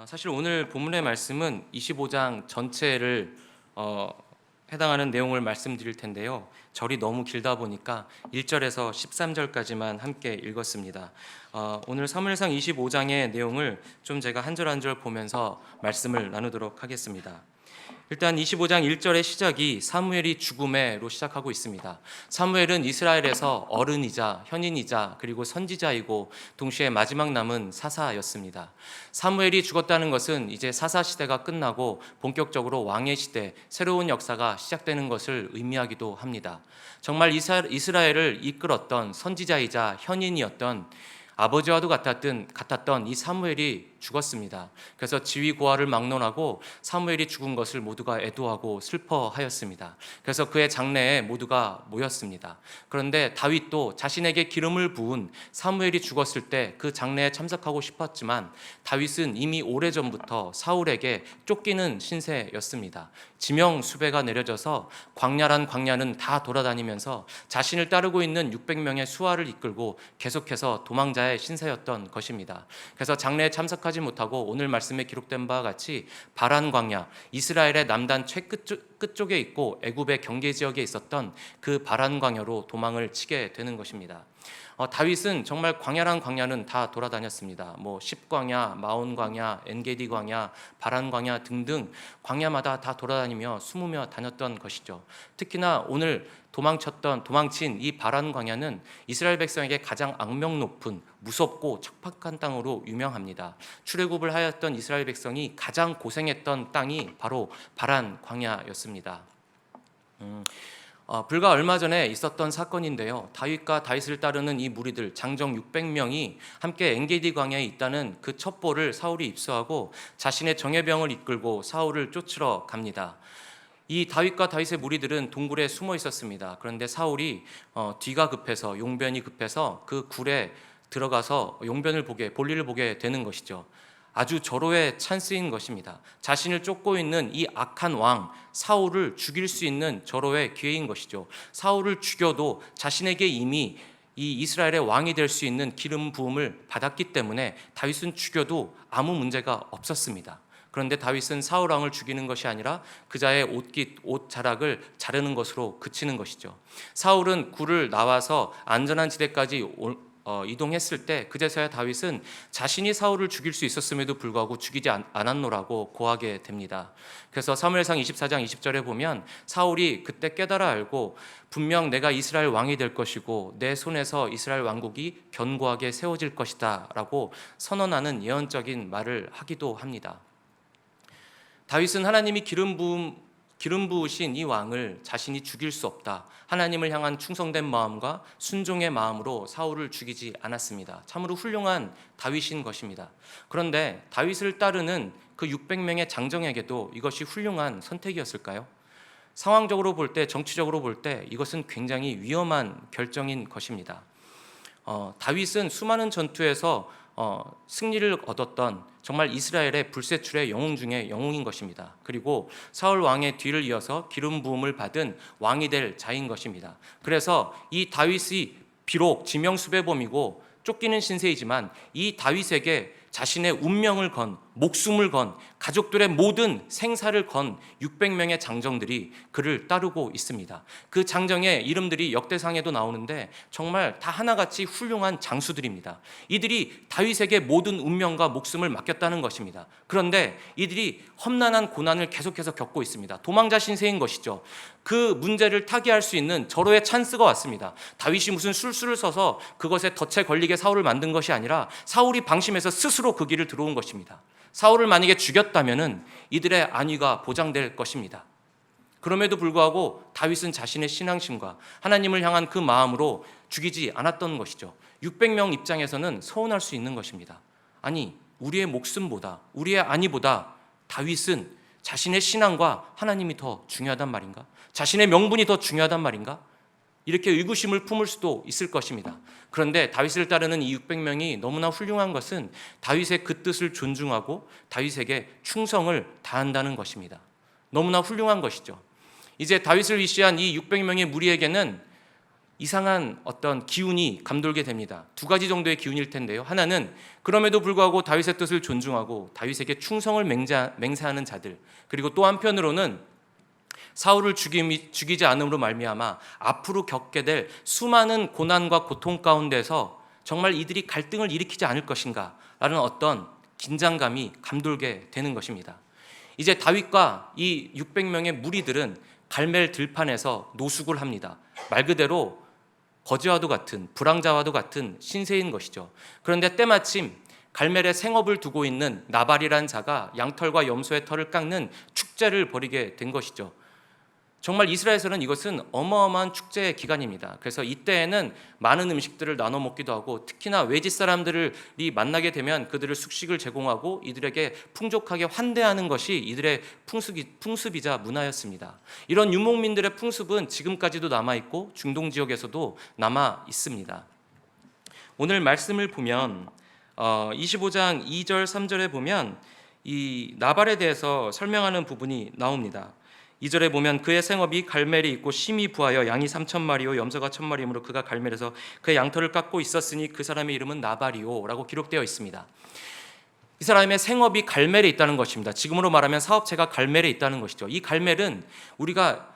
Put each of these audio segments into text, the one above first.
사실 오늘 본문의 말씀은 25장 전체를 해당하는 내용을 말씀드릴 텐데요. 절이 너무 길다 보니까 1절에서 13절까지만 함께 읽었습니다. 오늘 사무엘상 25장의 내용을 좀 제가 한 절 한 절 보면서 말씀을 나누도록 하겠습니다. 일단 25장 1절의 시작이 사무엘이 죽음에로 시작하고 있습니다. 사무엘은 이스라엘에서 어른이자 현인이자 그리고 선지자이고 동시에 마지막 남은 사사였습니다. 사무엘이 죽었다는 것은 이제 사사 시대가 끝나고 본격적으로 왕의 시대, 새로운 역사가 시작되는 것을 의미하기도 합니다. 정말 이스라엘을 이끌었던 선지자이자 현인이었던 아버지와도 같았던 이 사무엘이 죽었습니다. 그래서 지위 고하를 막론하고 사무엘이 죽은 것을 모두가 애도하고 슬퍼하였습니다. 그래서 그의 장례에 모두가 모였습니다. 그런데 다윗도 자신에게 기름을 부은 사무엘이 죽었을 때 그 장례에 참석하고 싶었지만 다윗은 이미 오래전부터 사울에게 쫓기는 신세였습니다. 지명 수배가 내려져서 광야란 광야는 다 돌아다니면서 자신을 따르고 있는 600명의 수하를 이끌고 계속해서 도망자의 신세였던 것입니다. 그래서 장례에 참석하지 못하고 오늘 말씀에 기록된 바와 같이 바란 광야, 이스라엘의 남단 최끝쪽에 있고 애굽의 경계 지역에 있었던 그 바란 광야로 도망을 치게 되는 것입니다. 다윗은 정말 광야란 광야는 다 돌아다녔습니다. 십광야, 마온 광야, 엔게디 광야, 바란 광야 등등 광야마다 다 돌아다니며 숨으며 다녔던 것이죠. 특히나 오늘 도망친 이 바란 광야는 이스라엘 백성에게 가장 악명 높은 무섭고 척박한 땅으로 유명합니다. 출애굽을 하였던 이스라엘 백성이 가장 고생했던 땅이 바로 바란 광야였습니다. 불과 얼마 전에 있었던 사건인데요. 다윗과 다윗을 따르는 이 무리들 장정 600명이 함께 엔게디 광야에 있다는 그 첩보를 사울이 입수하고 자신의 정예병을 이끌고 사울을 쫓으러 갑니다. 이 다윗과 다윗의 무리들은 동굴에 숨어 있었습니다. 그런데 사울이 뒤가 급해서 용변이 급해서 그 굴에 들어가서 볼일을 보게 되는 것이죠. 아주 절호의 찬스인 것입니다. 자신을 쫓고 있는 이 악한 왕 사울을 죽일 수 있는 절호의 기회인 것이죠. 사울을 죽여도 자신에게 이미 이 이스라엘의 왕이 될 수 있는 기름 부음을 받았기 때문에 다윗은 죽여도 아무 문제가 없었습니다. 그런데 다윗은 사울 왕을 죽이는 것이 아니라 그자의 옷 자락을 자르는 것으로 그치는 것이죠. 사울은 굴을 나와서 안전한 지대까지 이동했을 때 그제서야 다윗은 자신이 사울을 죽일 수 있었음에도 불구하고 죽이지 않았노라고 고하게 됩니다. 그래서 사무엘상 24장 20절에 보면 사울이 그때 깨달아 알고 분명 내가 이스라엘 왕이 될 것이고 내 손에서 이스라엘 왕국이 견고하게 세워질 것이다 라고 선언하는 예언적인 말을 하기도 합니다. 다윗은 하나님이 기름 부으신 이 왕을 자신이 죽일 수 없다. 하나님을 향한 충성된 마음과 순종의 마음으로 사울을 죽이지 않았습니다. 참으로 훌륭한 다윗인 것입니다. 그런데 다윗을 따르는 그 600명의 장정에게도 이것이 훌륭한 선택이었을까요? 상황적으로 볼 때, 정치적으로 볼 때 이것은 굉장히 위험한 결정인 것입니다. 다윗은 수많은 전투에서 승리를 얻었던 정말 이스라엘의 불세출의 영웅 중에 영웅인 것입니다. 그리고 사울 왕의 뒤를 이어서 기름 부음을 받은 왕이 될 자인 것입니다. 그래서 이 다윗이 비록 지명수배범이고 쫓기는 신세이지만 이 다윗에게 자신의 운명을 건, 목숨을 건, 가족들의 모든 생사를 건 600명의 장정들이 그를 따르고 있습니다. 그 장정의 이름들이 역대상에도 나오는데 정말 다 하나같이 훌륭한 장수들입니다. 이들이 다윗에게 모든 운명과 목숨을 맡겼다는 것입니다. 그런데 이들이 험난한 고난을 계속해서 겪고 있습니다. 도망자 신세인 것이죠. 그 문제를 타개할 수 있는 절호의 찬스가 왔습니다. 다윗이 무슨 술수를 써서 그것에 덫에 걸리게 사울을 만든 것이 아니라 사울이 방심해서 스스로 그 길을 들어온 것입니다. 사울을 만약에 죽였다면 이들의 안위가 보장될 것입니다. 그럼에도 불구하고 다윗은 자신의 신앙심과 하나님을 향한 그 마음으로 죽이지 않았던 것이죠. 600명 입장에서는 서운할 수 있는 것입니다. 아니, 우리의 목숨보다, 우리의 안위보다 다윗은 자신의 신앙과 하나님이 더 중요하단 말인가? 자신의 명분이 더 중요하단 말인가? 이렇게 의구심을 품을 수도 있을 것입니다. 그런데 다윗을 따르는 이 600명이 너무나 훌륭한 것은 다윗의 그 뜻을 존중하고 다윗에게 충성을 다한다는 것입니다. 너무나 훌륭한 것이죠. 이제 다윗을 위시한 이 600명의 무리에게는 이상한 어떤 기운이 감돌게 됩니다. 두 가지 정도의 기운일 텐데요. 하나는 그럼에도 불구하고 다윗의 뜻을 존중하고 다윗에게 충성을 맹세하는 자들, 그리고 또 한편으로는 사울을 죽이지 않음으로 말미암아 앞으로 겪게 될 수많은 고난과 고통 가운데서 정말 이들이 갈등을 일으키지 않을 것인가 라는 어떤 긴장감이 감돌게 되는 것입니다. 이제 다윗과 이 600명의 무리들은 갈멜 들판에서 노숙을 합니다. 말 그대로 거지와도 같은, 불황자와도 같은 신세인 것이죠. 그런데 때마침 갈멜에 생업을 두고 있는 나발이라는 자가 양털과 염소의 털을 깎는 축제를 벌이게 된 것이죠. 정말 이스라엘에서는 이것은 어마어마한 축제의 기간입니다. 그래서 이때에는 많은 음식들을 나눠 먹기도 하고, 특히나 외지 사람들이 만나게 되면 그들을 숙식을 제공하고 이들에게 풍족하게 환대하는 것이 이들의 풍습이자 문화였습니다. 이런 유목민들의 풍습은 지금까지도 남아있고 중동 지역에서도 남아 있습니다. 오늘 말씀을 보면 25장 2절 3절에 보면 이 나발에 대해서 설명하는 부분이 나옵니다. 2절에 보면 그의 생업이 갈멜이 있고 심히 부하여 양이 3,000마리요 염소가 1,000마리이므로 그가 갈멜에서 그의 양털을 깎고 있었으니 그 사람의 이름은 나발이요 라고 기록되어 있습니다. 이 사람의 생업이 갈멜에 있다는 것입니다. 지금으로 말하면 사업체가 갈멜에 있다는 것이죠. 이 갈멜은 우리가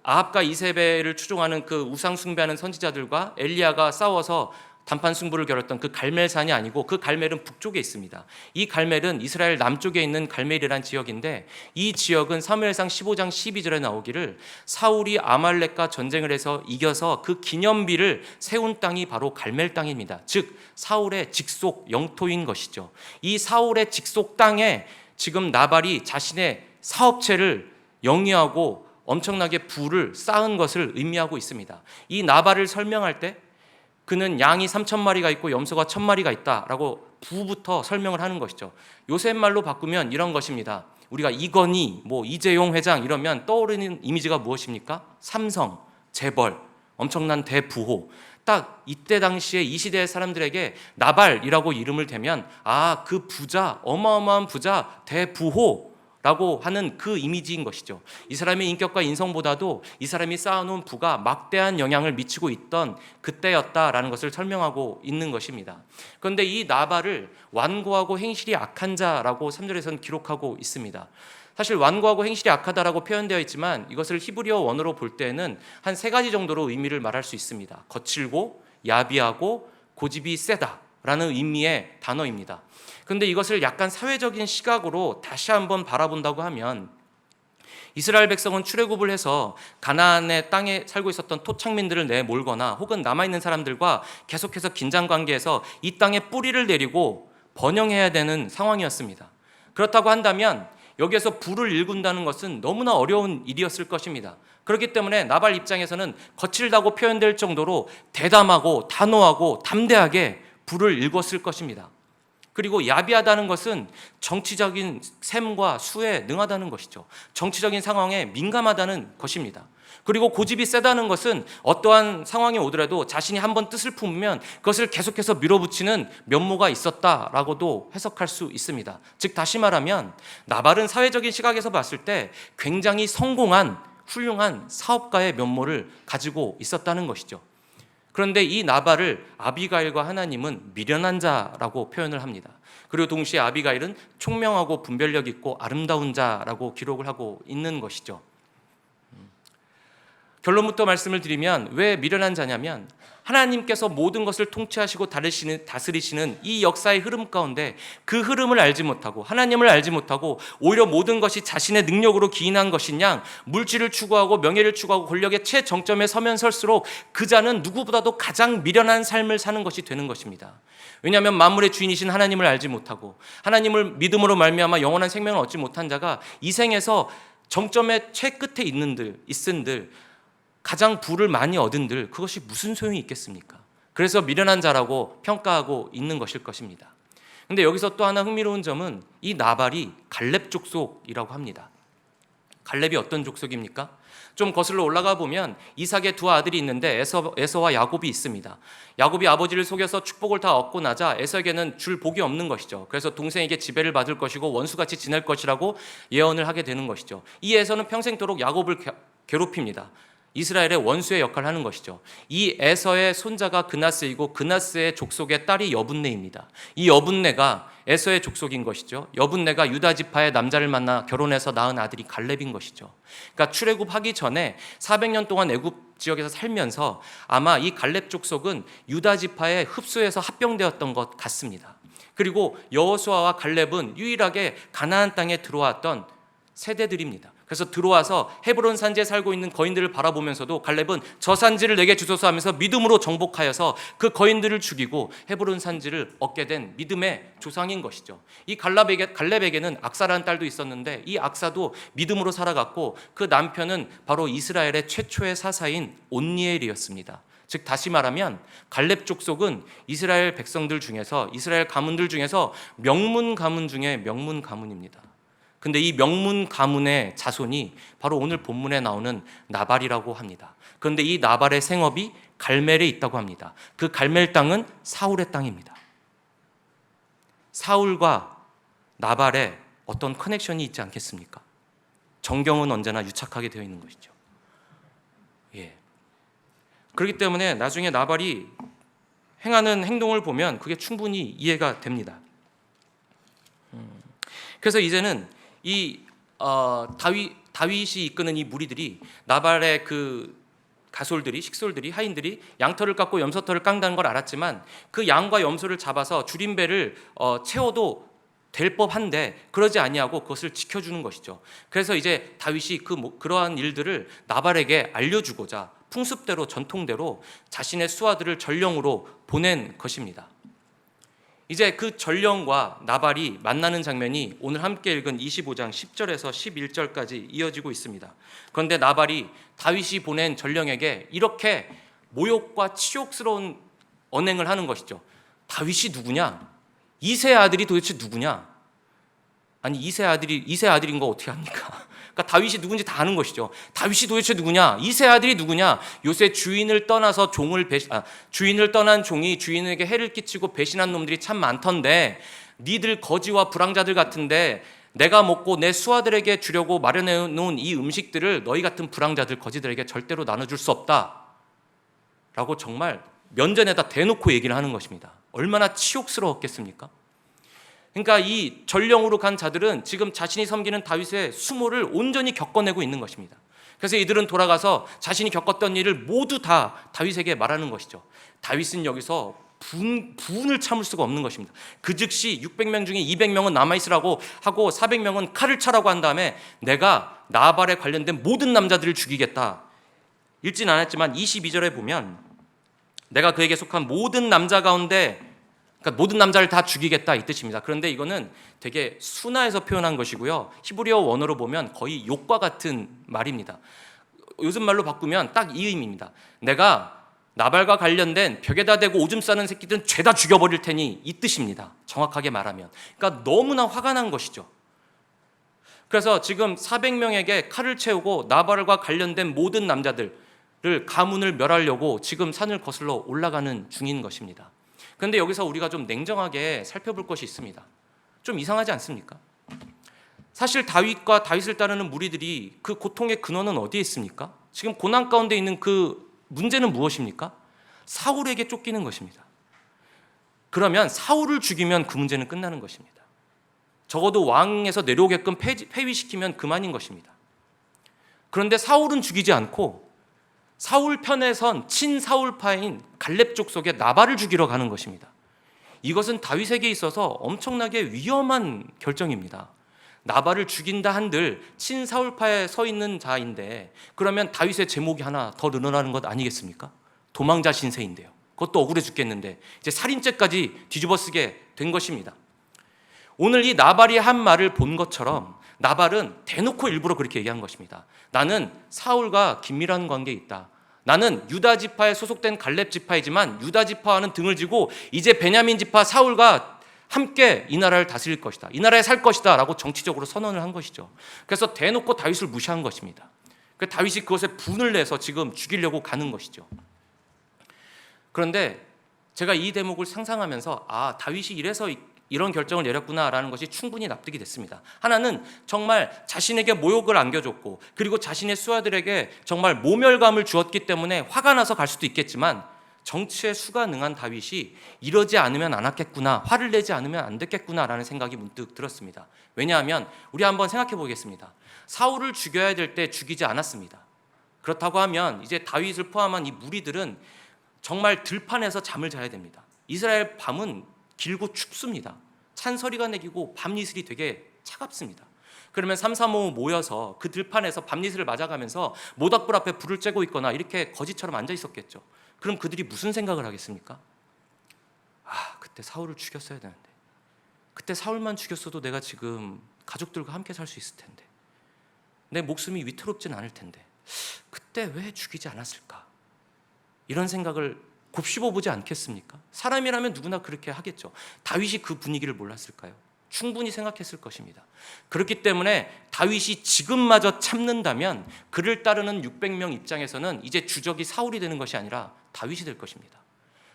아합과 이세벨을 추종하는 그 우상 숭배하는 선지자들과 엘리야가 싸워서 단판 승부를 겨뤘던 그 갈멜산이 아니고, 그 갈멜은 북쪽에 있습니다. 이 갈멜은 이스라엘 남쪽에 있는 갈멜이란 지역인데, 이 지역은 사무엘상 15장 12절에 나오기를 사울이 아말렉과 전쟁을 해서 이겨서 그 기념비를 세운 땅이 바로 갈멜 땅입니다. 즉 사울의 직속 영토인 것이죠. 이 사울의 직속 땅에 지금 나발이 자신의 사업체를 영위하고 엄청나게 부를 쌓은 것을 의미하고 있습니다. 이 나발을 설명할 때 그는 양이 3,000마리가 있고 염소가 1,000마리가 있다라고 부부터 설명을 하는 것이죠. 요새 말로 바꾸면 이런 것입니다. 우리가 이건희, 이재용 회장 이러면 떠오르는 이미지가 무엇입니까? 삼성, 재벌, 엄청난 대부호. 딱 이때 당시에 이 시대의 사람들에게 나발이라고 이름을 대면 그 부자, 어마어마한 부자, 대부호 라고 하는 그 이미지인 것이죠. 이 사람의 인격과 인성보다도 이 사람이 쌓아놓은 부가 막대한 영향을 미치고 있던 그때였다라는 것을 설명하고 있는 것입니다. 그런데 이 나발을 완고하고 행실이 악한 자라고 3절에서는 기록하고 있습니다. 사실 완고하고 행실이 악하다라고 표현되어 있지만 이것을 히브리어 원어로 볼 때는 한 세 가지 정도로 의미를 말할 수 있습니다. 거칠고 야비하고 고집이 세다라는 의미의 단어입니다. 그런데 이것을 약간 사회적인 시각으로 다시 한번 바라본다고 하면, 이스라엘 백성은 출애굽을 해서 가나안의 땅에 살고 있었던 토착민들을 내몰거나 혹은 남아있는 사람들과 계속해서 긴장관계에서 이 땅에 뿌리를 내리고 번영해야 되는 상황이었습니다. 그렇다고 한다면 여기에서 부를 일군다는 것은 너무나 어려운 일이었을 것입니다. 그렇기 때문에 나발 입장에서는 거칠다고 표현될 정도로 대담하고 단호하고 담대하게 부를 일궜을 것입니다. 그리고 야비하다는 것은 정치적인 셈과 수에 능하다는 것이죠. 정치적인 상황에 민감하다는 것입니다. 그리고 고집이 세다는 것은 어떠한 상황이 오더라도 자신이 한번 뜻을 품으면 그것을 계속해서 밀어붙이는 면모가 있었다라고도 해석할 수 있습니다. 즉 다시 말하면 나발은 사회적인 시각에서 봤을 때 굉장히 성공한 훌륭한 사업가의 면모를 가지고 있었다는 것이죠. 그런데 이 나발을 아비가일과 하나님은 미련한 자라고 표현을 합니다. 그리고 동시에 아비가일은 총명하고 분별력 있고 아름다운 자라고 기록을 하고 있는 것이죠. 결론부터 말씀을 드리면 왜 미련한 자냐면, 하나님께서 모든 것을 통치하시고 다스리시는 이 역사의 흐름 가운데 그 흐름을 알지 못하고 하나님을 알지 못하고 오히려 모든 것이 자신의 능력으로 기인한 것인 양 물질을 추구하고 명예를 추구하고 권력의 최정점에 서면 설수록 그 자는 누구보다도 가장 미련한 삶을 사는 것이 되는 것입니다. 왜냐하면 만물의 주인이신 하나님을 알지 못하고 하나님을 믿음으로 말미암아 영원한 생명을 얻지 못한 자가 이 생에서 정점의 최끝에 있은들 가장 부를 많이 얻은들 그것이 무슨 소용이 있겠습니까? 그래서 미련한 자라고 평가하고 있는 것일 것입니다. 그런데 여기서 또 하나 흥미로운 점은 이 나발이 갈렙 족속이라고 합니다. 갈렙이 어떤 족속입니까? 좀 거슬러 올라가 보면 이삭의 두 아들이 있는데 에서와 야곱이 있습니다. 야곱이 아버지를 속여서 축복을 다 얻고 나자 에서에게는 줄 복이 없는 것이죠. 그래서 동생에게 지배를 받을 것이고 원수같이 지낼 것이라고 예언을 하게 되는 것이죠. 이 에서는 평생도록 야곱을 괴롭힙니다. 이스라엘의 원수의 역할을 하는 것이죠. 이 에서의 손자가 그나스이고 그나스의 족속의 딸이 여분네입니다. 이 여분네가 에서의 족속인 것이죠. 여분네가 유다 지파의 남자를 만나 결혼해서 낳은 아들이 갈렙인 것이죠. 그러니까 출애굽하기 전에 400년 동안 애굽 지역에서 살면서 아마 이 갈렙 족속은 유다 지파에 흡수해서 합병되었던 것 같습니다. 그리고 여호수아와 갈렙은 유일하게 가나안 땅에 들어왔던 세대들입니다. 그래서 들어와서 헤브론 산지에 살고 있는 거인들을 바라보면서도 갈렙은 저 산지를 내게 주소서 하면서 믿음으로 정복하여서 그 거인들을 죽이고 헤브론 산지를 얻게 된 믿음의 조상인 것이죠. 이 갈렙에게는 악사라는 딸도 있었는데 이 악사도 믿음으로 살아갔고 그 남편은 바로 이스라엘의 최초의 사사인 온니엘이었습니다. 즉 다시 말하면 갈렙 족속은 이스라엘 백성들 중에서 이스라엘 가문들 중에서 명문 가문 중에 명문 가문입니다. 근데 이 명문 가문의 자손이 바로 오늘 본문에 나오는 나발이라고 합니다. 그런데 이 나발의 생업이 갈멜에 있다고 합니다. 그 갈멜 땅은 사울의 땅입니다. 사울과 나발의 어떤 커넥션이 있지 않겠습니까? 정경은 언제나 유착하게 되어 있는 것이죠. 그렇기 때문에 나중에 나발이 행하는 행동을 보면 그게 충분히 이해가 됩니다. 그래서 이제는 이 다윗이 이끄는 이 무리들이 나발의 그 가솔들이 식솔들이 하인들이 양털을 깎고 염소털을 깎는다는 걸 알았지만 그 양과 염소를 잡아서 줄임배를 채워도 될 법한데 그러지 아니하고 그것을 지켜주는 것이죠. 그래서 이제 다윗이 그러한 일들을 나발에게 알려주고자 풍습대로 전통대로 자신의 수하들을 전령으로 보낸 것입니다. 이제 그 전령과 나발이 만나는 장면이 오늘 함께 읽은 25장 10절에서 11절까지 이어지고 있습니다. 그런데 나발이 다윗이 보낸 전령에게 이렇게 모욕과 치욕스러운 언행을 하는 것이죠. 다윗이 누구냐? 이새의 아들이 도대체 누구냐? 아니 이새의 아들인 거 어떻게 합니까? 그러니까 다윗이 누군지 다 아는 것이죠. 다윗이 도대체 누구냐? 이새의 아들이 누구냐? 요새 주인을 떠나서 주인을 떠난 종이 주인에게 해를 끼치고 배신한 놈들이 참 많던데 니들 거지와 불황자들 같은데 내가 먹고 내 수하들에게 주려고 마련해 놓은 이 음식들을 너희 같은 불황자들 거지들에게 절대로 나눠줄 수 없다 라고 정말 면전에다 대놓고 얘기를 하는 것입니다. 얼마나 치욕스러웠겠습니까? 그러니까 이 전령으로 간 자들은 지금 자신이 섬기는 다윗의 수모를 온전히 겪어내고 있는 것입니다. 그래서 이들은 돌아가서 자신이 겪었던 일을 모두 다 다윗에게 말하는 것이죠. 다윗은 여기서 분을 참을 수가 없는 것입니다. 그 즉시 600명 중에 200명은 남아있으라고 하고 400명은 칼을 차라고 한 다음에 내가 나발에 관련된 모든 남자들을 죽이겠다. 읽진 않았지만 22절에 보면 내가 그에게 속한 모든 남자 가운데 그러니까 모든 남자를 다 죽이겠다 이 뜻입니다. 그런데 이거는 되게 순화해서 표현한 것이고요. 히브리어 원어로 보면 거의 욕과 같은 말입니다. 요즘 말로 바꾸면 딱 이 의미입니다. 내가 나발과 관련된 벽에다 대고 오줌 싸는 새끼들은 죄다 죽여버릴 테니 이 뜻입니다. 정확하게 말하면. 그러니까 너무나 화가 난 것이죠. 그래서 지금 400명에게 칼을 채우고 나발과 관련된 모든 남자들을 가문을 멸하려고 지금 산을 거슬러 올라가는 중인 것입니다. 그런데 여기서 우리가 좀 냉정하게 살펴볼 것이 있습니다. 좀 이상하지 않습니까? 사실 다윗과 다윗을 따르는 무리들이 그 고통의 근원은 어디에 있습니까? 지금 고난 가운데 있는 그 문제는 무엇입니까? 사울에게 쫓기는 것입니다. 그러면 사울을 죽이면 그 문제는 끝나는 것입니다. 적어도 왕에서 내려오게끔 폐위시키면 그만인 것입니다. 그런데 사울은 죽이지 않고 사울 편에 선 친사울파인 갈렙 족속의 나발을 죽이러 가는 것입니다. 이것은 다윗에게 있어서 엄청나게 위험한 결정입니다. 나발을 죽인다 한들 친사울파에 서 있는 자인데 그러면 다윗의 제목이 하나 더 늘어나는 것 아니겠습니까? 도망자 신세인데요. 그것도 억울해 죽겠는데 이제 살인죄까지 뒤집어쓰게 된 것입니다. 오늘 이 나발이 한 말을 본 것처럼 나발은 대놓고 일부러 그렇게 얘기한 것입니다. 나는 사울과 긴밀한 관계에 있다. 나는 유다 지파에 소속된 갈렙 지파이지만 유다 지파와는 등을 지고 이제 베냐민 지파 사울과 함께 이 나라를 다스릴 것이다. 이 나라에 살 것이다 라고 정치적으로 선언을 한 것이죠. 그래서 대놓고 다윗을 무시한 것입니다. 다윗이 그것에 분을 내서 지금 죽이려고 가는 것이죠. 그런데 제가 이 대목을 상상하면서 다윗이 이래서 이런 결정을 내렸구나라는 것이 충분히 납득이 됐습니다. 하나는 정말 자신에게 모욕을 안겨줬고 그리고 자신의 수하들에게 정말 모멸감을 주었기 때문에 화가 나서 갈 수도 있겠지만 정치에 수가 능한 다윗이 이러지 않으면 안 하겠구나, 화를 내지 않으면 안 됐겠구나라는 생각이 문득 들었습니다. 왜냐하면 우리 한번 생각해 보겠습니다. 사울을 죽여야 될 때 죽이지 않았습니다. 그렇다고 하면 이제 다윗을 포함한 이 무리들은 정말 들판에서 잠을 자야 됩니다. 이스라엘 밤은 길고 춥습니다. 찬소리가 내기고 밤이슬이 되게 차갑습니다. 그러면 335 모여서 그 들판에서 밤이슬을 맞아가면서 모닥불 앞에 불을 쬐고 있거나 이렇게 거지처럼 앉아 있었겠죠. 그럼 그들이 무슨 생각을 하겠습니까? 그때 사울을 죽였어야 되는데, 그때 사울만 죽였어도 내가 지금 가족들과 함께 살 수 있을 텐데, 내 목숨이 위태롭진 않을 텐데 그때 왜 죽이지 않았을까? 이런 생각을 곱씹어보지 않겠습니까? 사람이라면 누구나 그렇게 하겠죠. 다윗이 그 분위기를 몰랐을까요? 충분히 생각했을 것입니다. 그렇기 때문에 다윗이 지금마저 참는다면 그를 따르는 600명 입장에서는 이제 주적이 사울이 되는 것이 아니라 다윗이 될 것입니다.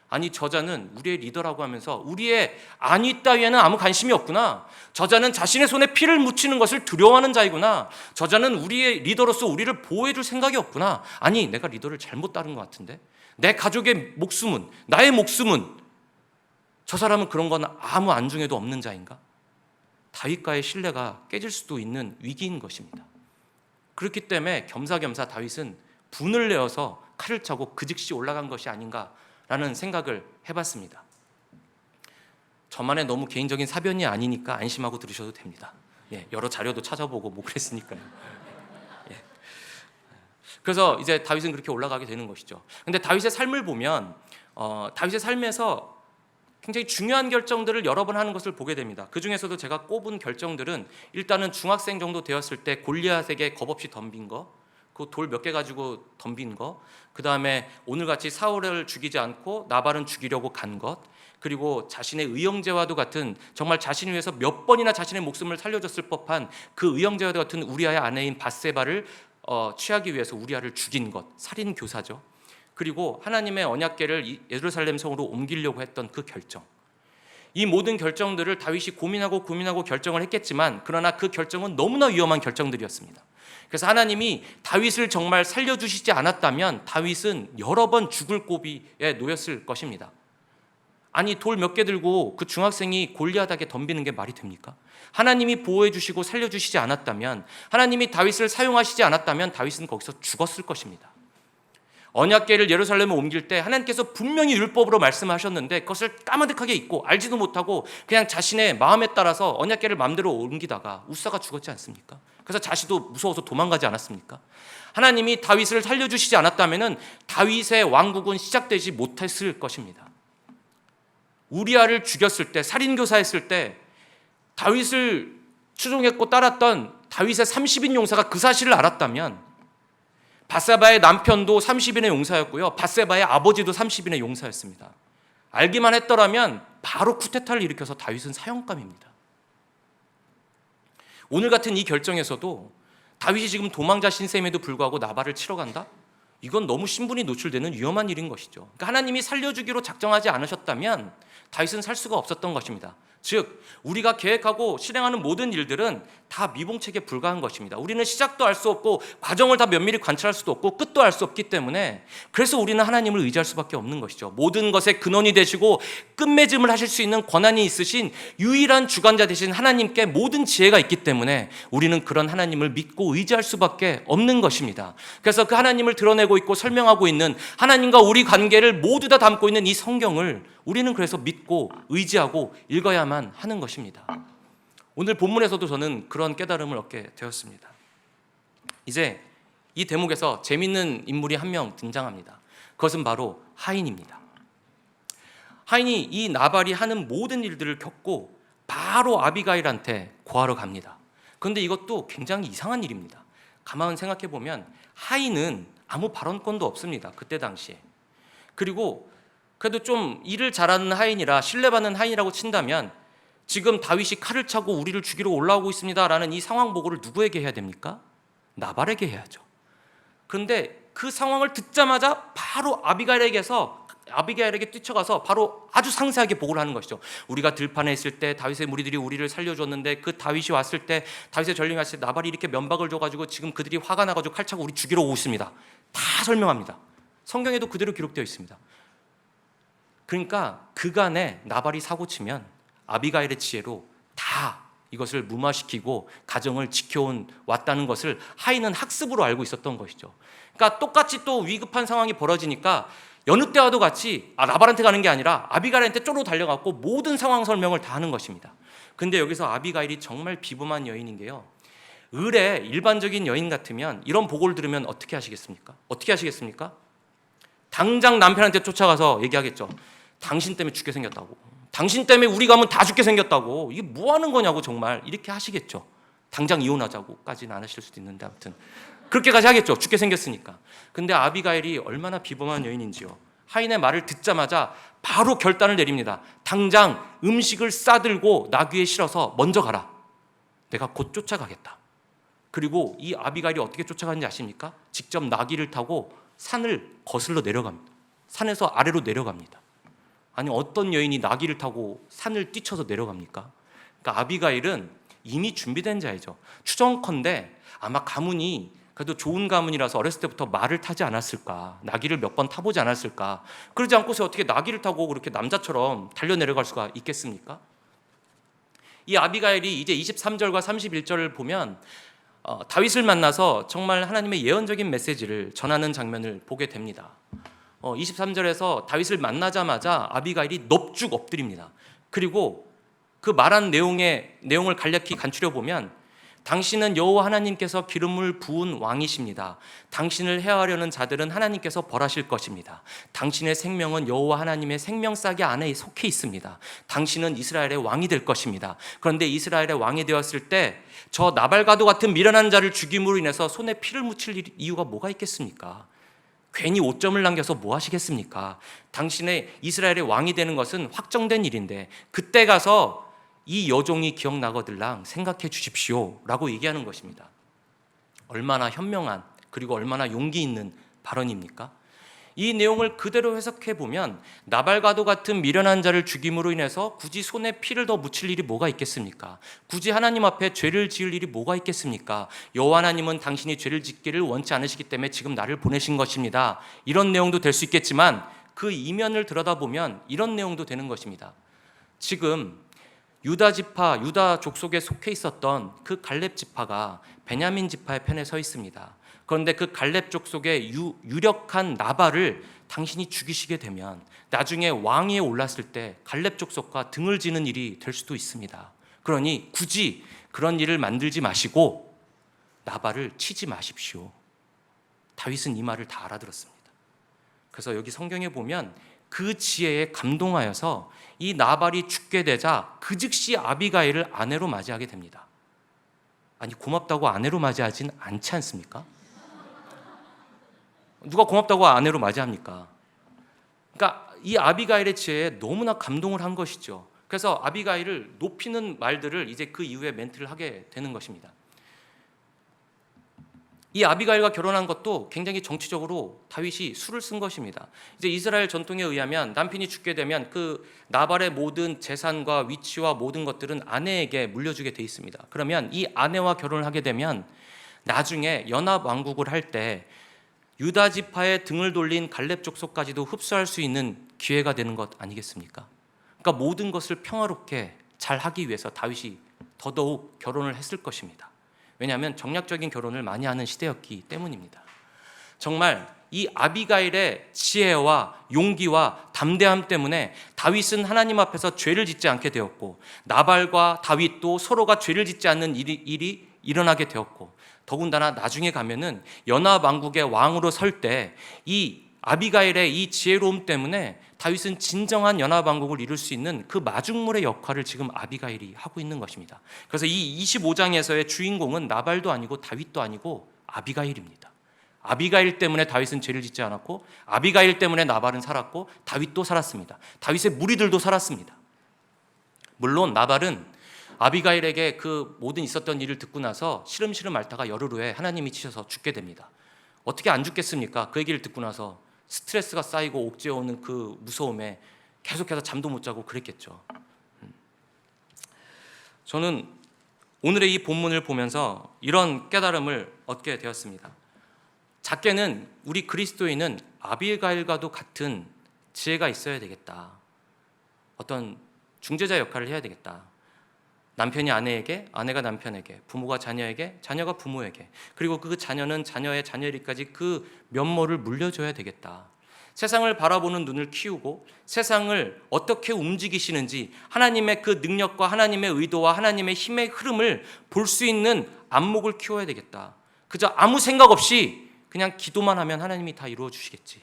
아니, 저자는 우리의 리더라고 하면서 우리의 안위 따위에는 아무 관심이 없구나, 저자는 자신의 손에 피를 묻히는 것을 두려워하는 자이구나, 저자는 우리의 리더로서 우리를 보호해 줄 생각이 없구나. 아니, 내가 리더를 잘못 따른 것 같은데, 내 가족의 목숨은, 나의 목숨은, 저 사람은 그런 건 아무 안중에도 없는 자인가? 다윗과의 신뢰가 깨질 수도 있는 위기인 것입니다. 그렇기 때문에 겸사겸사 다윗은 분을 내어서 칼을 차고 그 즉시 올라간 것이 아닌가라는 생각을 해봤습니다. 저만의 너무 개인적인 사변이 아니니까 안심하고 들으셔도 됩니다. 여러 자료도 찾아보고 뭐 그랬으니까요. 그래서 이제 다윗은 그렇게 올라가게 되는 것이죠. 근데 다윗의 삶을 보면 다윗의 삶에서 굉장히 중요한 결정들을 여러 번 하는 것을 보게 됩니다. 그 중에서도 제가 꼽은 결정들은 일단은 중학생 정도 되었을 때 골리앗에게 겁없이 덤빈 거, 그 돌 몇 개 가지고 덤빈 거, 그 다음에 오늘같이 사울을 죽이지 않고 나발은 죽이려고 간 것, 그리고 자신의 의형제와도 같은, 정말 자신을 위해서 몇 번이나 자신의 목숨을 살려줬을 법한 그 의형제와도 같은 우리아의 아내인 밧세바를 취하기 위해서 우리아를 죽인 것, 살인 교사죠. 그리고 하나님의 언약궤를 예루살렘 성으로 옮기려고 했던 그 결정, 이 모든 결정들을 다윗이 고민하고 결정을 했겠지만, 그러나 그 결정은 너무나 위험한 결정들이었습니다. 그래서 하나님이 다윗을 정말 살려주시지 않았다면 다윗은 여러 번 죽을 고비에 놓였을 것입니다. 아니, 돌 몇 개 들고 그 중학생이 골리앗에게 덤비는 게 말이 됩니까? 하나님이 보호해 주시고 살려주시지 않았다면, 하나님이 다윗을 사용하시지 않았다면 다윗은 거기서 죽었을 것입니다. 언약궤를 예루살렘에 옮길 때 하나님께서 분명히 율법으로 말씀하셨는데 그것을 까마득하게 잊고 알지도 못하고 그냥 자신의 마음에 따라서 언약궤를 마음대로 옮기다가 우사가 죽었지 않습니까? 그래서 자신도 무서워서 도망가지 않았습니까? 하나님이 다윗을 살려주시지 않았다면 다윗의 왕국은 시작되지 못했을 것입니다. 우리아를 죽였을 때, 살인교사했을 때 다윗을 추종했고 따랐던 다윗의 30인 용사가 그 사실을 알았다면, 밧세바의 남편도 30인의 용사였고요, 밧세바의 아버지도 30인의 용사였습니다. 알기만 했더라면 바로 쿠데타를 일으켜서 다윗은 사형감입니다. 오늘 같은 이 결정에서도 다윗이 지금 도망자 신셈에도 불구하고 나발을 치러 간다? 이건 너무 신분이 노출되는 위험한 일인 것이죠. 그러니까 하나님이 살려주기로 작정하지 않으셨다면 다윗은 살 수가 없었던 것입니다. 즉, 우리가 계획하고 실행하는 모든 일들은 다 미봉책에 불과한 것입니다. 우리는 시작도 알 수 없고 과정을 다 면밀히 관찰할 수도 없고 끝도 알 수 없기 때문에, 그래서 우리는 하나님을 의지할 수밖에 없는 것이죠. 모든 것의 근원이 되시고 끝맺음을 하실 수 있는 권한이 있으신 유일한 주관자 되신 하나님께 모든 지혜가 있기 때문에 우리는 그런 하나님을 믿고 의지할 수밖에 없는 것입니다. 그래서 그 하나님을 드러내고 있고 설명하고 있는, 하나님과 우리 관계를 모두 다 담고 있는 이 성경을 우리는 그래서 믿고 의지하고 읽어야만 하는 것입니다. 오늘 본문에서도 저는 그런 깨달음을 얻게 되었습니다. 이제 이 대목에서 재밌는 인물이 한 명 등장합니다. 그것은 바로 하인입니다. 하인이 이 나발이 하는 모든 일들을 겪고 바로 아비가일한테 고하러 갑니다. 그런데 이것도 굉장히 이상한 일입니다. 가만 생각해 보면 하인은 아무 발언권도 없습니다. 그때 당시에. 그리고 그래도 좀 일을 잘하는 하인이라 신뢰받는 하인이라고 친다면, 지금 다윗이 칼을 차고 우리를 죽이러 올라오고 있습니다라는 이 상황 보고를 누구에게 해야 됩니까? 나발에게 해야죠. 그런데 그 상황을 듣자마자 바로 아비가일에게 뛰쳐가서 바로 아주 상세하게 보고를 하는 것이죠. 우리가 들판에 있을 때 다윗의 무리들이 우리를 살려줬는데 그 다윗이 왔을 때 다윗의 전령이 왔을 때 나발이 이렇게 면박을 줘가지고 지금 그들이 화가 나가지고 칼 차고 우리 죽이러 오고 있습니다. 다 설명합니다. 성경에도 그대로 기록되어 있습니다. 그러니까 그간에 나발이 사고치면 아비가일의 지혜로 다 이것을 무마시키고 가정을 지켜온 왔다는 것을 하인은 학습으로 알고 있었던 것이죠. 그러니까 똑같이 또 위급한 상황이 벌어지니까 여느 때와도 같이 나발한테 가는 게 아니라 아비가일한테 쪼로 달려가고 모든 상황 설명을 다 하는 것입니다. 근데 여기서 아비가일이 정말 비범한 여인인 게요, 을의 일반적인 여인 같으면 이런 보고를 들으면 어떻게 하시겠습니까? 어떻게 하시겠습니까? 당장 남편한테 쫓아가서 얘기하겠죠. 당신 때문에 죽게 생겼다고, 당신 때문에 우리 가문 다 죽게 생겼다고, 이게 뭐 하는 거냐고 정말 이렇게 하시겠죠. 당장 이혼하자고까지는 안 하실 수도 있는데 아무튼 그렇게까지 하겠죠. 죽게 생겼으니까. 근데 아비가일이 얼마나 비범한 여인인지요. 하인의 말을 듣자마자 바로 결단을 내립니다. 당장 음식을 싸들고 나귀에 실어서 먼저 가라. 내가 곧 쫓아가겠다. 그리고 이 아비가일이 어떻게 쫓아가는지 아십니까? 직접 나귀를 타고 산을 거슬러 내려갑니다. 산에서 아래로 내려갑니다. 아니 어떤 여인이 나귀를 타고 산을 뛰쳐서 내려갑니까? 그러니까 아비가일은 이미 준비된 자이죠. 추정컨대 아마 가문이 그래도 좋은 가문이라서 어렸을 때부터 말을 타지 않았을까, 나귀를 몇 번 타보지 않았을까. 그러지 않고서 어떻게 나귀를 타고 그렇게 남자처럼 달려 내려갈 수가 있겠습니까? 이 아비가일이 이제 23절과 31절을 보면 다윗을 만나서 정말 하나님의 예언적인 메시지를 전하는 장면을 보게 됩니다. 23절에서 다윗을 만나자마자 아비가일이 넙죽 엎드립니다. 그리고 그 말한 내용을 간략히 간추려 보면, 당신은 여호와 하나님께서 기름을 부은 왕이십니다. 당신을 해하려는 자들은 하나님께서 벌하실 것입니다. 당신의 생명은 여호와 하나님의 생명싸개 안에 속해 있습니다. 당신은 이스라엘의 왕이 될 것입니다. 그런데 이스라엘의 왕이 되었을 때 저 나발과도 같은 미련한 자를 죽임으로 인해서 손에 피를 묻힐 이유가 뭐가 있겠습니까? 괜히 오점을 남겨서 뭐 하시겠습니까? 당신의 이스라엘의 왕이 되는 것은 확정된 일인데 그때 가서 이 여종이 기억나거들랑 생각해 주십시오 라고 얘기하는 것입니다. 얼마나 현명한, 그리고 얼마나 용기 있는 발언입니까? 이 내용을 그대로 해석해 보면 나발과도 같은 미련한 자를 죽임으로 인해서 굳이 손에 피를 더 묻힐 일이 뭐가 있겠습니까? 굳이 하나님 앞에 죄를 지을 일이 뭐가 있겠습니까? 여호와 하나님은 당신이 죄를 짓기를 원치 않으시기 때문에 지금 나를 보내신 것입니다. 이런 내용도 될 수 있겠지만 그 이면을 들여다보면 이런 내용도 되는 것입니다. 지금 유다 지파, 유다 족속에 속해 있었던 그 갈렙 지파가 베냐민 지파의 편에 서 있습니다. 그런데 그 갈렙 족속의 유력한 나발을 당신이 죽이시게 되면 나중에 왕위에 올랐을 때 갈렙 족속과 등을 지는 일이 될 수도 있습니다. 그러니 굳이 그런 일을 만들지 마시고 나발을 치지 마십시오. 다윗은 이 말을 다 알아들었습니다. 그래서 여기 성경에 보면 그 지혜에 감동하여서 이 나발이 죽게 되자 그 즉시 아비가일을 아내로 맞이하게 됩니다. 아니 고맙다고 아내로 맞이하진 않지 않습니까? 누가 고맙다고 아내로 맞이합니까? 그러니까 이 아비가일의 지혜에 너무나 감동을 한 것이죠. 그래서 아비가일을 높이는 말들을 이제 그 이후에 멘트를 하게 되는 것입니다. 이 아비가일과 결혼한 것도 굉장히 정치적으로 다윗이 수를 쓴 것입니다. 이제 이스라엘 전통에 의하면 남편이 죽게 되면 그 나발의 모든 재산과 위치와 모든 것들은 아내에게 물려주게 돼 있습니다. 그러면 이 아내와 결혼을 하게 되면 나중에 연합 왕국을 할 때 유다 지파의 등을 돌린 갈렙 족속까지도 흡수할 수 있는 기회가 되는 것 아니겠습니까? 그러니까 모든 것을 평화롭게 잘 하기 위해서 다윗이 더더욱 결혼을 했을 것입니다. 왜냐하면 정략적인 결혼을 많이 하는 시대였기 때문입니다. 정말 이 아비가일의 지혜와 용기와 담대함 때문에 다윗은 하나님 앞에서 죄를 짓지 않게 되었고 나발과 다윗도 서로가 죄를 짓지 않는 일이 일어나게 되었고 더군다나 나중에 가면은 연합 왕국의 왕으로 설 때 이 아비가일의 이 지혜로움 때문에 다윗은 진정한 연합 왕국을 이룰 수 있는 그 마중물의 역할을 지금 아비가일이 하고 있는 것입니다. 그래서 이 25장에서의 주인공은 나발도 아니고 다윗도 아니고 아비가일입니다. 아비가일 때문에 다윗은 죄를 짓지 않았고 아비가일 때문에 나발은 살았고 다윗도 살았습니다. 다윗의 무리들도 살았습니다. 물론 나발은 아비가일에게 그 모든 있었던 일을 듣고 나서 시름시름 앓다가 열흘 후에 하나님이 치셔서 죽게 됩니다. 어떻게 안 죽겠습니까? 그 얘기를 듣고 나서 스트레스가 쌓이고 옥죄어 오는 그 무서움에 계속해서 잠도 못 자고 그랬겠죠. 저는 오늘의 이 본문을 보면서 이런 깨달음을 얻게 되었습니다. 작게는 우리 그리스도인은 아비가일과도 같은 지혜가 있어야 되겠다. 어떤 중재자 역할을 해야 되겠다. 남편이 아내에게, 아내가 남편에게, 부모가 자녀에게, 자녀가 부모에게, 그리고 그 자녀는 자녀의 자녀에게까지 그 면모를 물려줘야 되겠다. 세상을 바라보는 눈을 키우고 세상을 어떻게 움직이시는지 하나님의 그 능력과 하나님의 의도와 하나님의 힘의 흐름을 볼 수 있는 안목을 키워야 되겠다. 그저 아무 생각 없이 그냥 기도만 하면 하나님이 다 이루어 주시겠지.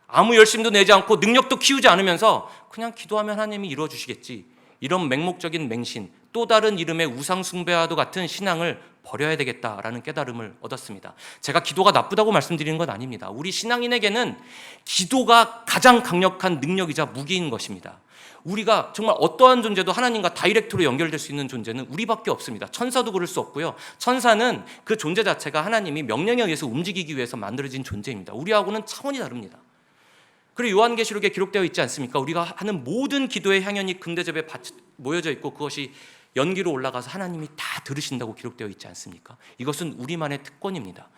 아무 열심도 내지 않고 능력도 키우지 않으면서 그냥 기도하면 하나님이 이루어 주시겠지. 이런 맹목적인 맹신, 또 다른 이름의 우상 숭배와도 같은 신앙을 버려야 되겠다라는 깨달음을 얻었습니다. 제가 기도가 나쁘다고 말씀드리는 건 아닙니다. 우리 신앙인에게는 기도가 가장 강력한 능력이자 무기인 것입니다. 우리가 정말 어떠한 존재도 하나님과 다이렉트로 연결될 수 있는 존재는 우리밖에 없습니다. 천사도 그럴 수 없고요. 천사는 그 존재 자체가 하나님이 명령에 의해서 움직이기 위해서 만들어진 존재입니다. 우리하고는 차원이 다릅니다. 그리고 요한계시록에 기록되어 있지 않습니까? 우리가 하는 모든 기도의 향연이 금대접에 모여져 있고 그것이 연기로 올라가서 하나님이 다 들으신다고 기록되어 있지 않습니까? 이것은 우리만의 특권입니다.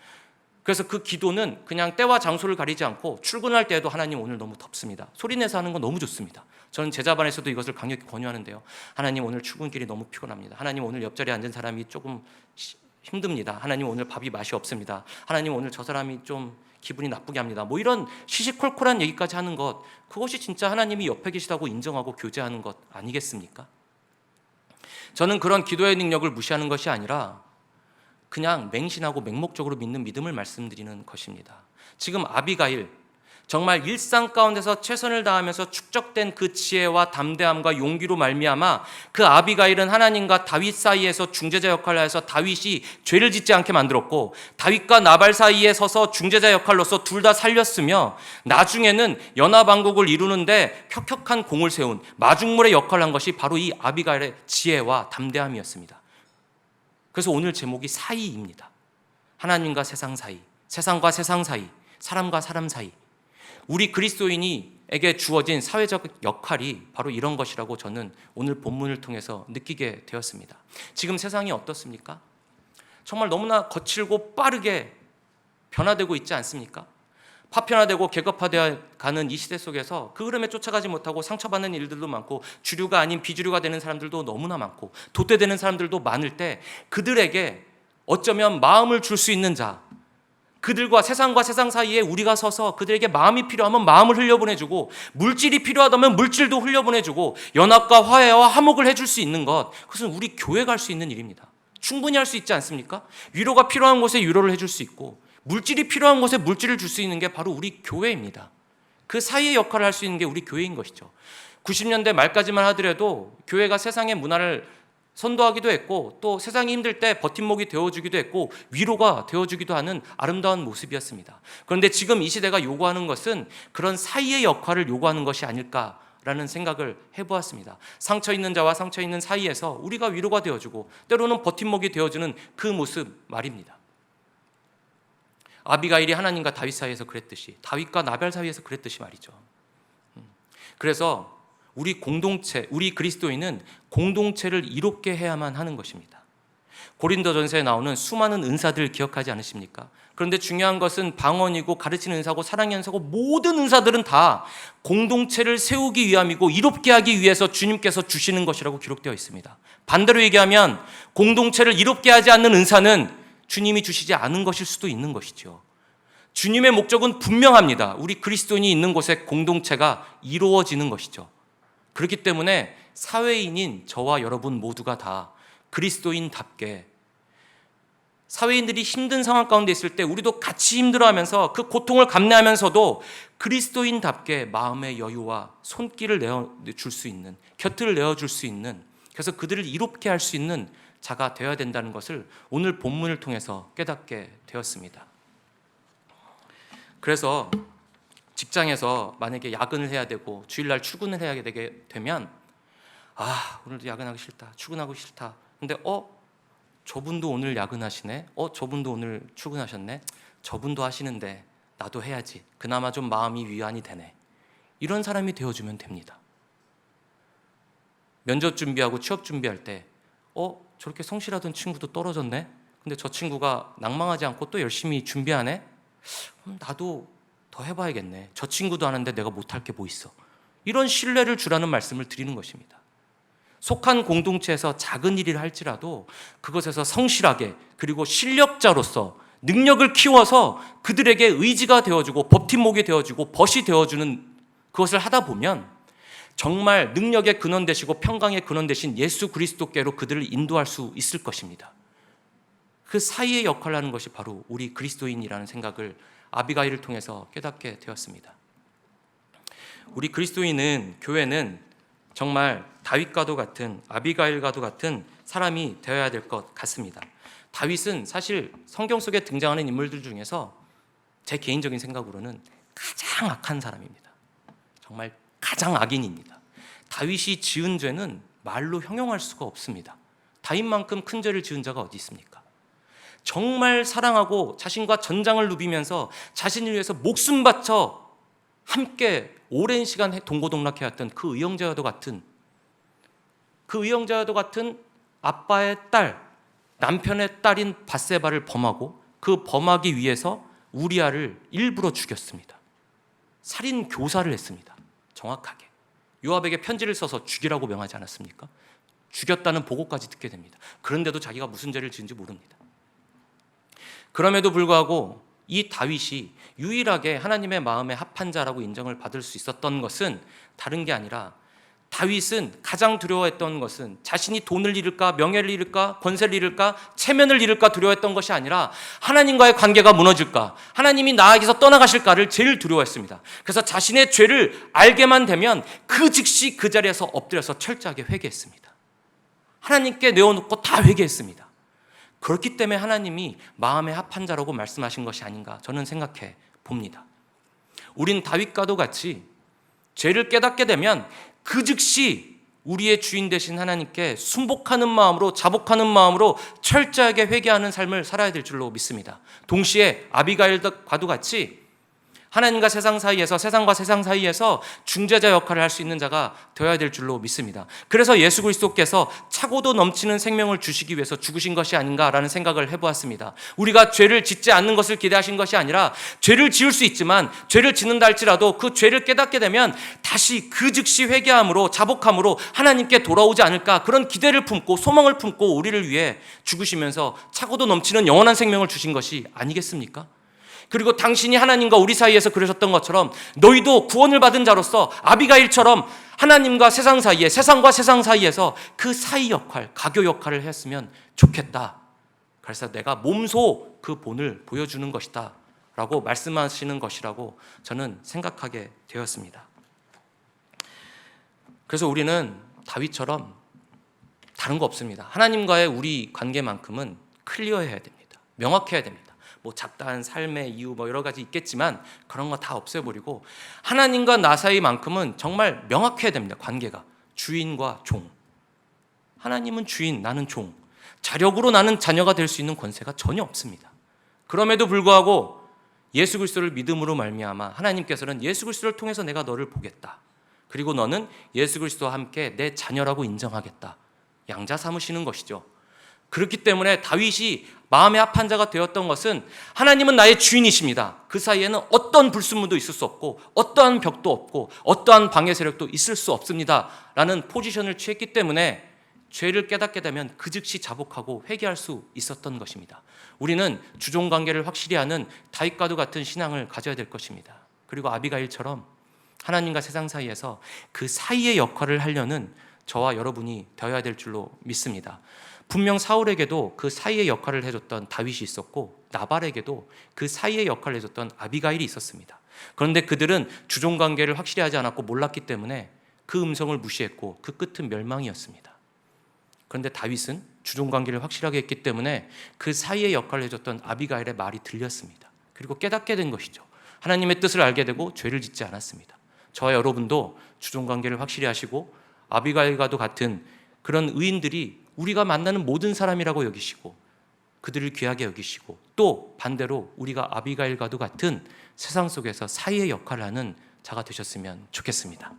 그래서 그 기도는 그냥 때와 장소를 가리지 않고 출근할 때에도 하나님 오늘 너무 덥습니다. 소리내서 하는 건 너무 좋습니다. 저는 제자반에서도 이것을 강력히 권유하는데요. 하나님 오늘 출근길이 너무 피곤합니다. 하나님 오늘 옆자리에 앉은 사람이 조금 힘듭니다. 하나님 오늘 밥이 맛이 없습니다. 하나님 오늘 저 사람이 좀 기분이 나쁘게 합니다. 뭐 이런 시시콜콜한 얘기까지 하는 것, 그것이 진짜 하나님이 옆에 계시다고 인정하고 교제하는 것 아니겠습니까? 저는 그런 기도의 능력을 무시하는 것이 아니라 그냥 맹신하고 맹목적으로 믿는 믿음을 말씀드리는 것입니다. 지금 아비가일, 정말 일상 가운데서 최선을 다하면서 축적된 그 지혜와 담대함과 용기로 말미암아 그 아비가일은 하나님과 다윗 사이에서 중재자 역할을 해서 다윗이 죄를 짓지 않게 만들었고, 다윗과 나발 사이에 서서 중재자 역할로서 둘 다 살렸으며, 나중에는 연합왕국을 이루는데 혁혁한 공을 세운 마중물의 역할을 한 것이 바로 이 아비가일의 지혜와 담대함이었습니다. 그래서 오늘 제목이 사이입니다. 하나님과 세상 사이, 세상과 세상 사이, 사람과 사람 사이. 우리 그리스도인에게 주어진 사회적 역할이 바로 이런 것이라고 저는 오늘 본문을 통해서 느끼게 되었습니다. 지금 세상이 어떻습니까? 정말 너무나 거칠고 빠르게 변화되고 있지 않습니까? 파편화되고 계급화되어 가는 이 시대 속에서 그 흐름에 쫓아가지 못하고 상처받는 일들도 많고, 주류가 아닌 비주류가 되는 사람들도 너무나 많고, 돛대되는 사람들도 많을 때 그들에게 어쩌면 마음을 줄 수 있는 자, 그들과 세상 사이에 우리가 서서 그들에게 마음이 필요하면 마음을 흘려보내주고, 물질이 필요하다면 물질도 흘려보내주고, 연합과 화해와 화목을 해줄 수 있는 것, 그것은 우리 교회가 할 수 있는 일입니다. 충분히 할 수 있지 않습니까? 위로가 필요한 곳에 위로를 해줄 수 있고, 물질이 필요한 곳에 물질을 줄 수 있는 게 바로 우리 교회입니다. 그 사이의 역할을 할 수 있는 게 우리 교회인 것이죠. 90년대 말까지만 하더라도 교회가 세상의 문화를 선도하기도 했고, 또 세상이 힘들 때 버팀목이 되어주기도 했고, 위로가 되어주기도 하는 아름다운 모습이었습니다. 그런데 지금 이 시대가 요구하는 것은 그런 사이의 역할을 요구하는 것이 아닐까라는 생각을 해보았습니다. 상처 있는 자와 상처 있는 사이에서 우리가 위로가 되어주고, 때로는 버팀목이 되어주는 그 모습 말입니다. 아비가일이 하나님과 다윗 사이에서 그랬듯이, 다윗과 나발 사이에서 그랬듯이 말이죠. 그래서 우리 공동체, 우리 그리스도인은 공동체를 이롭게 해야만 하는 것입니다. 고린도전서에 나오는 수많은 은사들 기억하지 않으십니까? 그런데 중요한 것은 방언이고 가르치는 은사고 사랑의 은사고, 모든 은사들은 다 공동체를 세우기 위함이고 이롭게 하기 위해서 주님께서 주시는 것이라고 기록되어 있습니다. 반대로 얘기하면 공동체를 이롭게 하지 않는 은사는 주님이 주시지 않은 것일 수도 있는 것이죠. 주님의 목적은 분명합니다. 우리 그리스도인이 있는 곳에 공동체가 이루어지는 것이죠. 그렇기 때문에 사회인인 저와 여러분 모두가 다 그리스도인답게, 사회인들이 힘든 상황 가운데 있을 때 우리도 같이 힘들어하면서 그 고통을 감내하면서도 그리스도인답게 마음의 여유와 손길을 내어줄 수 있는, 곁을 내어줄 수 있는, 그래서 그들을 이롭게 할 수 있는 자가 되어야 된다는 것을 오늘 본문을 통해서 깨닫게 되었습니다. 그래서 직장에서 만약에 야근을 해야 되고 주일날 출근을 해야 되게 되면, 오늘도 야근하기 싫다, 출근하기 싫다. 근데 저분도 오늘 야근하시네, 저분도 오늘 출근하셨네, 저분도 하시는데 나도 해야지. 그나마 좀 마음이 위안이 되네. 이런 사람이 되어주면 됩니다. 면접 준비하고 취업 준비할 때 저렇게 성실하던 친구도 떨어졌네? 근데 저 친구가 낭망하지 않고 또 열심히 준비하네? 나도 더 해봐야겠네. 저 친구도 하는데 내가 못할 게 뭐 있어. 이런 신뢰를 주라는 말씀을 드리는 것입니다. 속한 공동체에서 작은 일을 할지라도 그것에서 성실하게 그리고 실력자로서 능력을 키워서 그들에게 의지가 되어주고 버팀목이 되어주고 벗이 되어주는 그것을 하다 보면 정말 능력의 근원 되시고 평강의 근원 되신 예수 그리스도께로 그들을 인도할 수 있을 것입니다. 그 사이의 역할을 하는 것이 바로 우리 그리스도인이라는 생각을 아비가일을 통해서 깨닫게 되었습니다. 우리 그리스도인은, 교회는 정말 다윗과도 같은, 아비가일과도 같은 사람이 되어야 될 것 같습니다. 다윗은 사실 성경 속에 등장하는 인물들 중에서 제 개인적인 생각으로는 가장 악한 사람입니다. 정말 가장 악인입니다. 다윗이 지은 죄는 말로 형용할 수가 없습니다. 다윗만큼 큰 죄를 지은 자가 어디 있습니까? 정말 사랑하고 자신과 전장을 누비면서 자신을 위해서 목숨 바쳐 함께 오랜 시간 동고동락해왔던 그 의형제와도 같은 아빠의 딸, 남편의 딸인 밧세바를 범하고 그 범하기 위해서 우리아를 일부러 죽였습니다. 살인 교사를 했습니다. 정확하게 요압에게 편지를 써서 죽이라고 명하지 않았습니까? 죽였다는 보고까지 듣게 됩니다. 그런데도 자기가 무슨 죄를 지은지 모릅니다. 그럼에도 불구하고 이 다윗이 유일하게 하나님의 마음에 합한 자라고 인정을 받을 수 있었던 것은 다른 게 아니라, 다윗은 가장 두려워했던 것은 자신이 돈을 잃을까, 명예를 잃을까, 권세를 잃을까, 체면을 잃을까 두려워했던 것이 아니라 하나님과의 관계가 무너질까, 하나님이 나에게서 떠나가실까를 제일 두려워했습니다. 그래서 자신의 죄를 알게만 되면 그 즉시 그 자리에서 엎드려서 철저하게 회개했습니다. 하나님께 내어놓고 다 회개했습니다. 그렇기 때문에 하나님이 마음에 합한 자라고 말씀하신 것이 아닌가 저는 생각해 봅니다. 우린 다윗과도 같이 죄를 깨닫게 되면 그 즉시 우리의 주인 되신 하나님께 순복하는 마음으로, 자복하는 마음으로 철저하게 회개하는 삶을 살아야 될 줄로 믿습니다. 동시에 아비가일과도 같이 하나님과 세상 사이에서, 세상과 세상 사이에서 중재자 역할을 할 수 있는 자가 되어야 될 줄로 믿습니다. 그래서 예수 그리스도께서 차고도 넘치는 생명을 주시기 위해서 죽으신 것이 아닌가라는 생각을 해보았습니다. 우리가 죄를 짓지 않는 것을 기대하신 것이 아니라, 죄를 지을 수 있지만 죄를 짓는다 할지라도 그 죄를 깨닫게 되면 다시 그 즉시 회개함으로, 자복함으로 하나님께 돌아오지 않을까, 그런 기대를 품고 소망을 품고 우리를 위해 죽으시면서 차고도 넘치는 영원한 생명을 주신 것이 아니겠습니까? 그리고 당신이 하나님과 우리 사이에서 그러셨던 것처럼 너희도 구원을 받은 자로서 아비가일처럼 하나님과 세상 사이에, 세상과 세상 사이에서 그 사이 역할, 가교 역할을 했으면 좋겠다. 그래서 내가 몸소 그 본을 보여주는 것이다 라고 말씀하시는 것이라고 저는 생각하게 되었습니다. 그래서 우리는 다윗처럼 다른 거 없습니다. 하나님과의 우리 관계만큼은 클리어해야 됩니다. 명확해야 됩니다. 뭐 잡다한 삶의 이유 여러 가지 있겠지만 그런 거 다 없애버리고 하나님과 나 사이만큼은 정말 명확해야 됩니다. 관계가 주인과 종. 하나님은 주인, 나는 종. 자력으로 나는 자녀가 될 수 있는 권세가 전혀 없습니다. 그럼에도 불구하고 예수 그리스도를 믿음으로 말미암아 하나님께서는 예수 그리스도를 통해서 내가 너를 보겠다. 그리고 너는 예수 그리스도와 함께 내 자녀라고 인정하겠다. 양자 삼으시는 것이죠. 그렇기 때문에 다윗이 마음에 합한 자가 되었던 것은 하나님은 나의 주인이십니다. 그 사이에는 어떤 불순물도 있을 수 없고 어떠한 벽도 없고 어떠한 방해 세력도 있을 수 없습니다 라는 포지션을 취했기 때문에 죄를 깨닫게 되면 그 즉시 자복하고 회개할 수 있었던 것입니다. 우리는 주종관계를 확실히 하는 다윗과도 같은 신앙을 가져야 될 것입니다. 그리고 아비가일처럼 하나님과 세상 사이에서 그 사이의 역할을 하려는 저와 여러분이 되어야 될 줄로 믿습니다. 분명 사울에게도 그 사이의 역할을 해줬던 다윗이 있었고 나발에게도 그 사이의 역할을 해줬던 아비가일이 있었습니다. 그런데 그들은 주종관계를 확실히 하지 않았고 몰랐기 때문에 그 음성을 무시했고 그 끝은 멸망이었습니다. 그런데 다윗은 주종관계를 확실하게 했기 때문에 그 사이의 역할을 해줬던 아비가일의 말이 들렸습니다. 그리고 깨닫게 된 것이죠. 하나님의 뜻을 알게 되고 죄를 짓지 않았습니다. 저와 여러분도 주종관계를 확실히 하시고 아비가일과도 같은 그런 의인들이 우리가 만나는 모든 사람이라고 여기시고 그들을 귀하게 여기시고 또 반대로 우리가 아비가일과도 같은 세상 속에서 사이의 역할을 하는 자가 되셨으면 좋겠습니다.